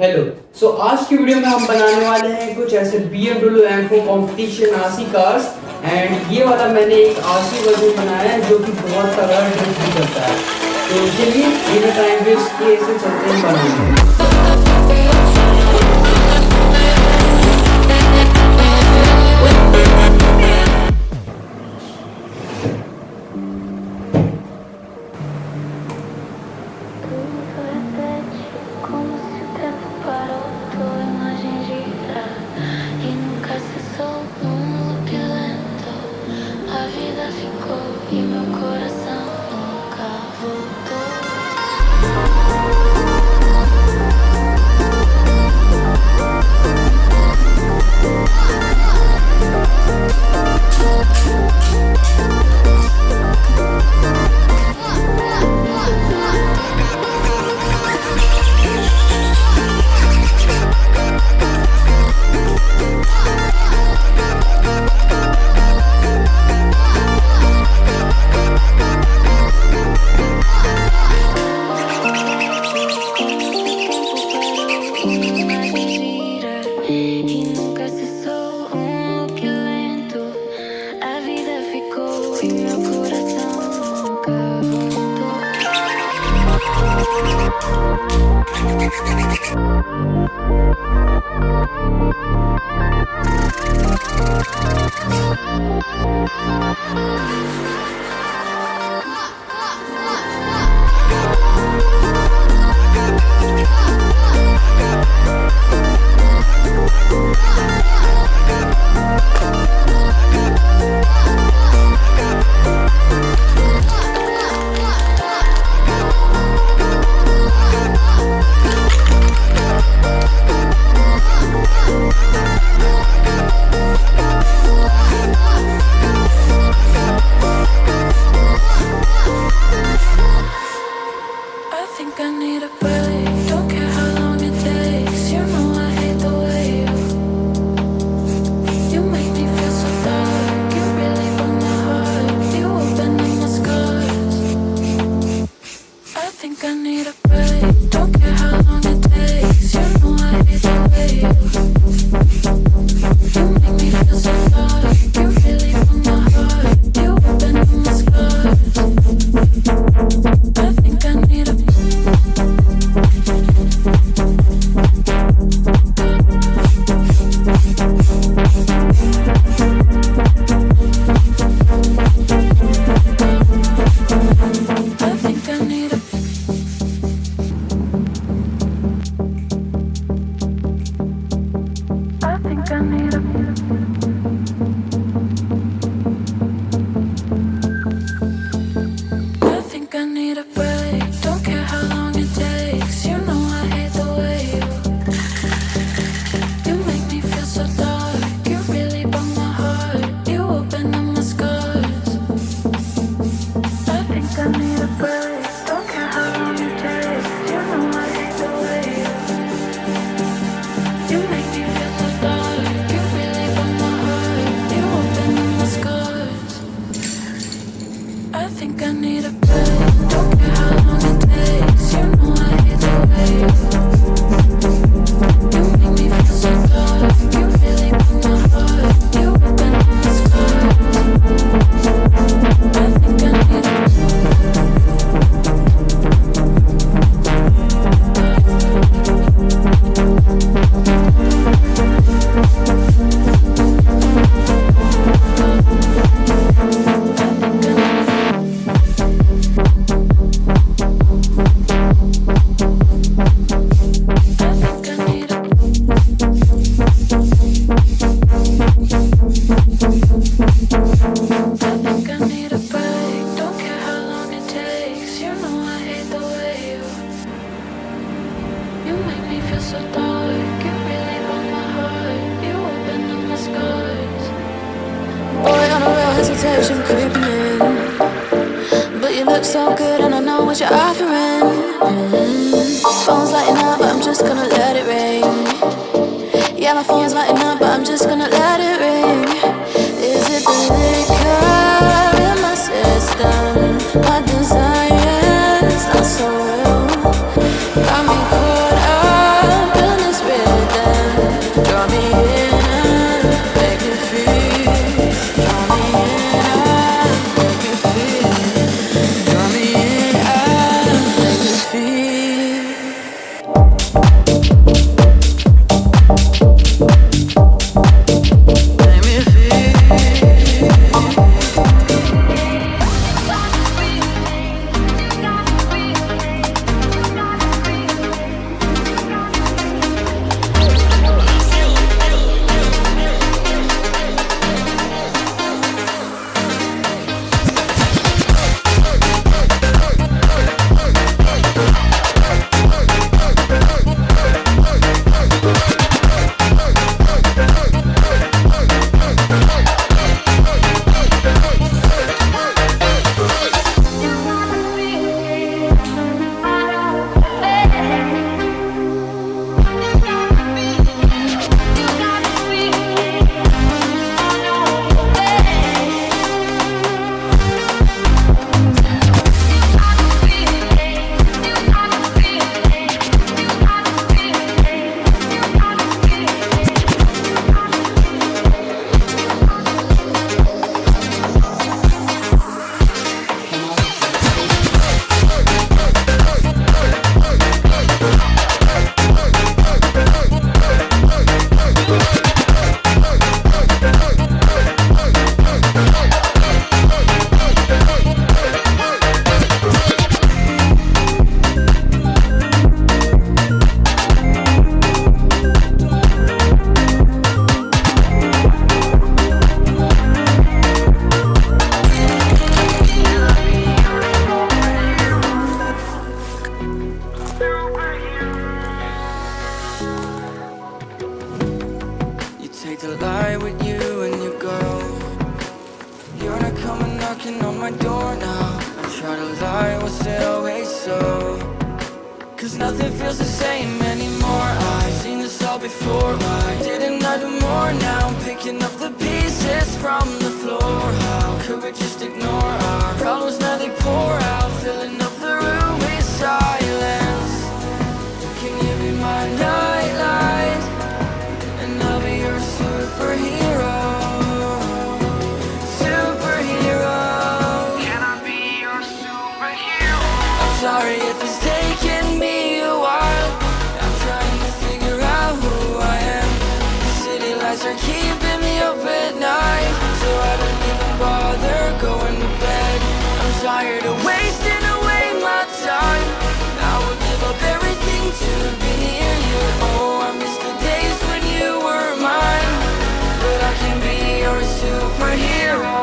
Hello आज की video में हम बनाने वाले हैं कुछ ऐसे BMW M4 competition RC cars. And ये वाला मैंने एक आरसी वर्जन बनाया है जो कि बहुत तगड़ा ड्रिफ्ट भी करता है। तो चलिए बिना टाइम वेस्ट किए इसे चलते हैं बनाने। Como se o tempo parou, tua imagem gira e nunca cessou num loop lento. A vida ficou e meu coração nunca voltou. Hesitation creeping in, but you look so good and I know what you're offering. Phone's lighting up, but I'm just gonna let it ring. Yeah, my phone's lighting up, but I'm just gonna let it ring. Is it the liquor in my system? My desires not so real. Got me caught up in to lie with you and you go. You're not coming knocking on my door now. I try to lie, was it always so? Cause nothing feels the same anymore. I've seen this all before. Why didn't I do more? Now I'm picking up the pieces from the floor. How could we just ignore our problems? Now they pour out, filling up the room with silence. Can you be my nightlight? And I'll be your superhero. Superhero. Can I be your superhero? I'm sorry if it's taking me a while. I'm trying to figure out who I am. The city lights are keeping me up at night, so I don't even bother going to bed. I'm tired of wasting away my time. I would give up everything to be near you. Oh, I miss the days when you were mine, but I can be your superhero.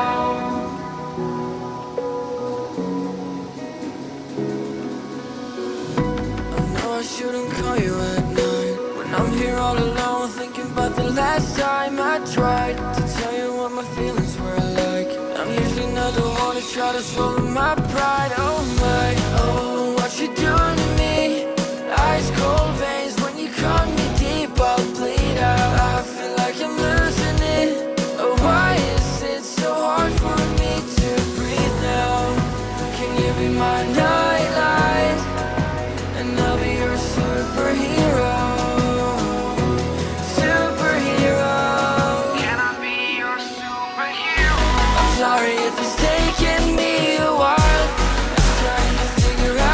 I shouldn't call you at night when I'm here all alone, thinking about the last time I tried to tell you what my feelings were like. I'm usually not the one to try to swallow my pride. Oh my, oh, what you doing to me? Ice cold veins when you cut me deep, I'll bleed out. I feel like I'm losing it. Oh, why is it so hard for me to breathe now? Can you be my nightlight? And I'll be your superhero. Superhero. Can I be your superhero? I'm sorry if it's taking me a while. I'm trying to figure out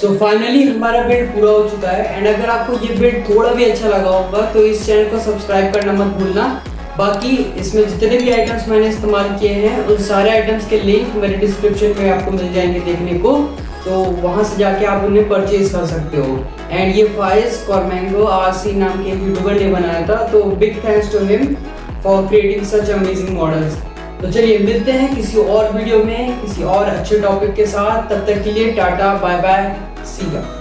so finally हमारा build पूरा हो चुका है and अगर आपको ये build थोड़ा भी अच्छा लगा होगा तो इस चैनल को सब्सक्राइब करना मत भूलना। बाकी इसमें जितने भी आइटम्स मैंने इस्तेमाल किए हैं उन सारे आइटम्स के लिंक मेरे डिस्क्रिप्शन में आपको मिल जाएंगे देखने को, तो वहां से जाके आप उन्हें परचेज कर सकते हो। एंड ये फाइज कॉर्मेंगो आरसी नाम के यूट्यूबर ने बनाया था, तो big thanks to him for creating such amazing models. तो चलिए मिलते हैं किसी और वीडियो में किसी और अच्छे टॉपिक के साथ, तब तक के लिए टाटा बाय बाय सी या।